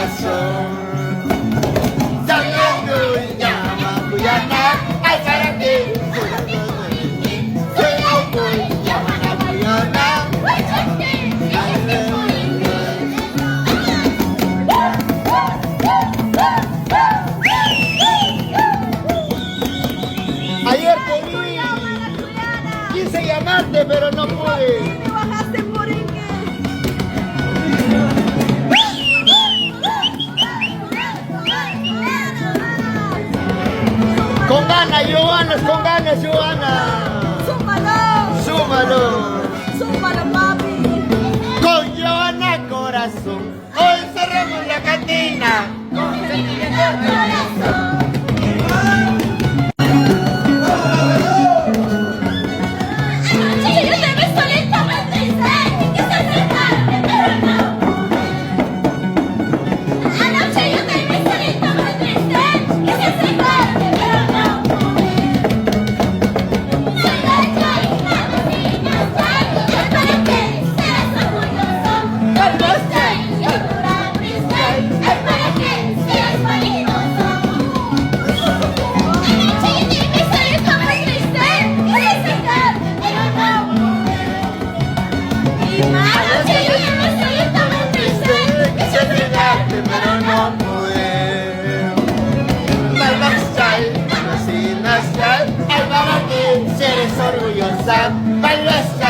corazón. Sabes tú, llama Guyana, ay para ti. Soy muy llama Guyana. Ayer te vi, quise llamarte pero no pude. Me bajaste por el que. Con ganas, Joana. ¡Súmalo! Súmalo. ¡Súmalo, papi! Con Joana corazón, hoy cerramos la cantina. Con sentimiento de corazón. Anoche yo te vi solita, me triste, quise acercarte, pero no. Anoche yo te vi solita, me triste, quise acercarte, pero no. Soy la reina, niña, soy, es para que seas orgulloso. Porque estoy en pura tristeza, es para que seas vanidoso. Anoche yo te vi solita, me triste, quise acercarte, pero no. Anoche yo te vi solita, me triste, Quise entregarte pero no pude. Malvasal, así nasal, al para ti, si eres orgullosa. Malvasal.